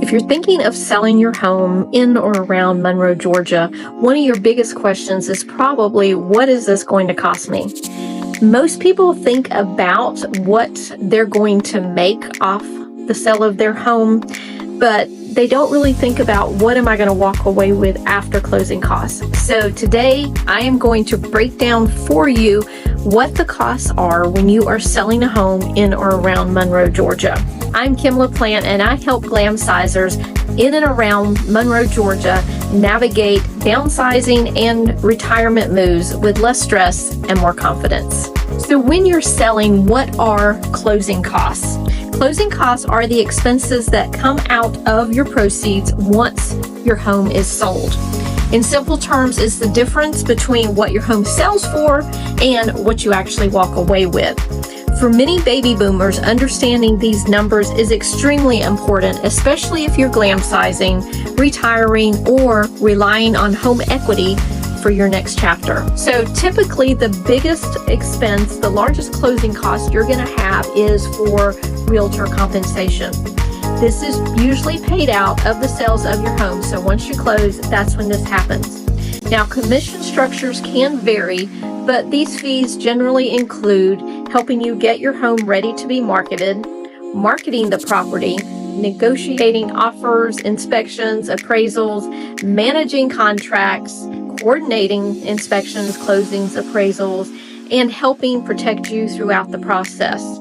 If you're thinking of selling your home in or around Monroe, Georgia, one of your biggest questions is probably, what is this going to cost me? Most people think about what they're going to make off the sale of their home, but they don't really think about what am I going to walk away with after closing costs. So today I am going to break down for you what the costs are when you are selling a home in or around Monroe, Georgia. I'm Kim LaPlante, and I help Glam-sizers in and around Monroe, Georgia navigate downsizing and retirement moves with less stress and more confidence. So when you're selling, what are closing costs? Closing costs are the expenses that come out of your proceeds once your home is sold. In simple terms, it's the difference between what your home sells for and what you actually walk away with. For many baby boomers, understanding these numbers is extremely important, especially if you're glam-sizing, retiring, or relying on home equity for your next chapter. So typically the biggest expense, the largest closing cost you're going to have is for realtor compensation. This is usually paid out of the sales of your home. So once you close, that's when this happens. Now, commission structures can vary, but these fees generally include helping you get your home ready to be marketed, marketing the property, negotiating offers, inspections, appraisals, managing contracts, coordinating inspections, closings, appraisals, and helping protect you throughout the process.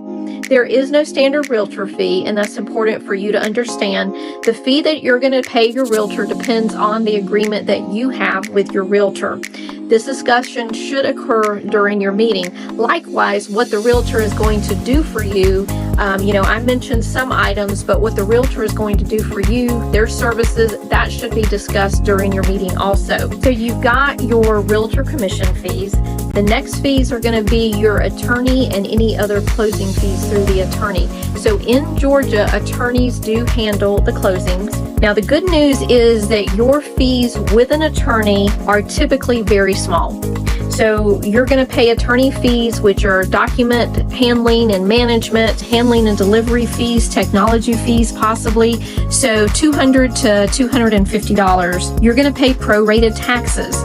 There is no standard realtor fee, and that's important for you to understand. The fee that you're going to pay your realtor depends on the agreement that you have with your realtor. This discussion should occur during your meeting. Likewise, what the realtor is going to do for you, I mentioned some items, but what the realtor is going to do for you, their services, that should be discussed during your meeting also. So you've got your realtor commission fees. The next fees are going to be your attorney and any other closing fees through the attorney. So in Georgia, attorneys do handle the closings. Now, the good news is that your fees with an attorney are typically very small. So you're going to pay attorney fees, which are document handling and management, handling and delivery fees, technology fees possibly. So $200 to $250. You're going to pay prorated taxes.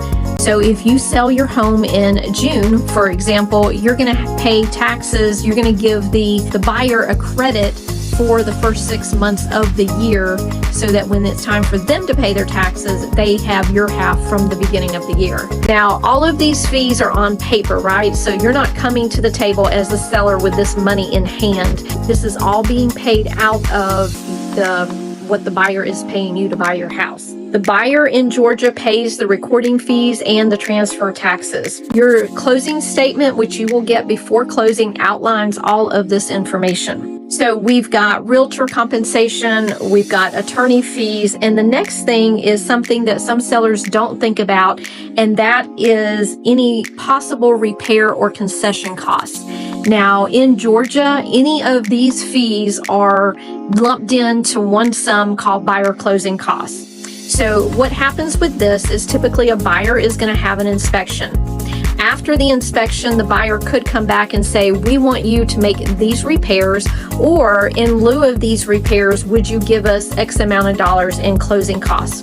So if you sell your home in June, for example, you're going to pay taxes. You're going to give the buyer a credit for the first 6 months of the year so that when it's time for them to pay their taxes, they have your half from the beginning of the year. Now, all of these fees are on paper, right? So you're not coming to the table as the seller with this money in hand. This is all being paid out of what the buyer is paying you to buy your house. The buyer in Georgia pays the recording fees and the transfer taxes. Your closing statement, which you will get before closing, outlines all of this information. So we've got realtor compensation, we've got attorney fees, and the next thing is something that some sellers don't think about, and that is any possible repair or concession costs. Now, in Georgia, any of these fees are lumped into one sum called buyer closing costs. So what happens with this is typically a buyer is going to have an inspection. After the inspection, the buyer could come back and say, we want you to make these repairs, or in lieu of these repairs, would you give us X amount of dollars in closing costs?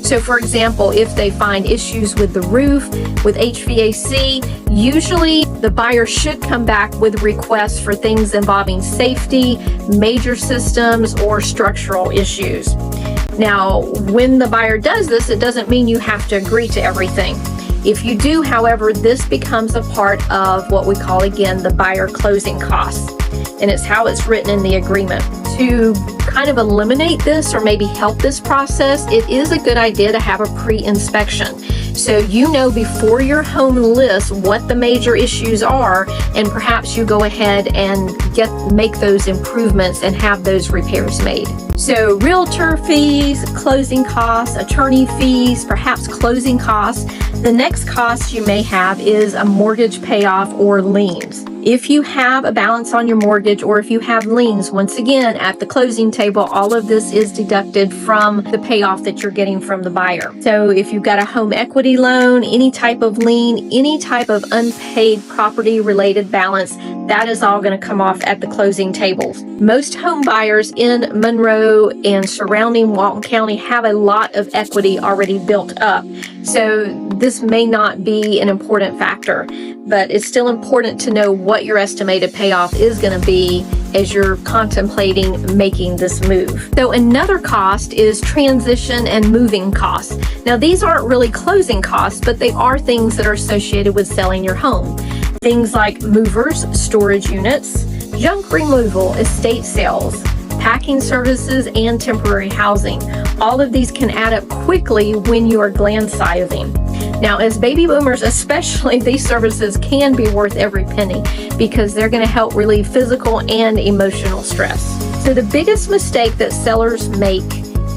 So for example, if they find issues with the roof, with HVAC, usually the buyer should come back with requests for things involving safety, major systems, or structural issues. Now, when the buyer does this, it doesn't mean you have to agree to everything. If you do, however, this becomes a part of what we call, again, the buyer closing costs. And it's how it's written in the agreement. To kind of eliminate this or maybe help this process, it is a good idea to have a pre-inspection. So you know before your home lists what the major issues are, and perhaps you go ahead and make those improvements and have those repairs made. So realtor fees, closing costs, attorney fees, perhaps closing costs. The next cost you may have is a mortgage payoff or liens. If you have a balance on your mortgage or if you have liens, once again, at the closing table, all of this is deducted from the payoff that you're getting from the buyer. So if you've got a home equity loan, any type of lien, any type of unpaid property related balance, that is all going to come off at the closing tables. Most home buyers in Monroe and surrounding Walton County have a lot of equity already built up. So this may not be an important factor, but it's still important to know what your estimated payoff is going to be as you're contemplating making this move. So another cost is transition and moving costs. Now these aren't really closing costs, but they are things that are associated with selling your home. Things like movers, storage units, junk removal, estate sales, packing services, and temporary housing. All of these can add up quickly when you are Glam-sizing. Now, as baby boomers especially, these services can be worth every penny because they're going to help relieve physical and emotional stress. So the biggest mistake that sellers make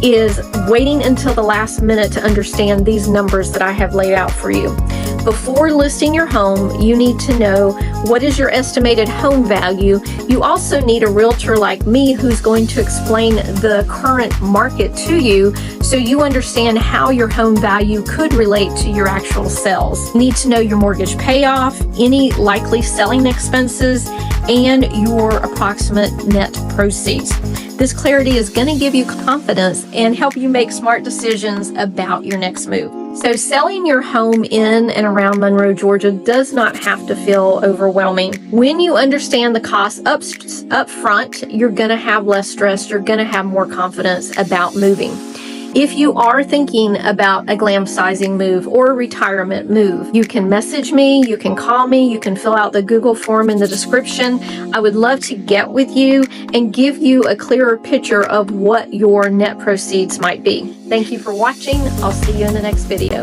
is waiting until the last minute to understand these numbers that I have laid out for you. Before listing your home, you need to know what is your estimated home value. You also need a realtor like me who's going to explain the current market to you so you understand how your home value could relate to your actual sales. You need to know your mortgage payoff, any likely selling expenses, and your approximate net proceeds. This clarity is going to give you confidence and help you make smart decisions about your next move. So selling your home in and around Monroe, Georgia does not have to feel overwhelming. When you understand the costs up front, you're going to have less stress. You're going to have more confidence about moving. If you are thinking about a Glam-sizing move or a retirement move, you can message me, you can call me, you can fill out the Google form in the description. I would love to get with you and give you a clearer picture of what your net proceeds might be. Thank you for watching. I'll see you in the next video.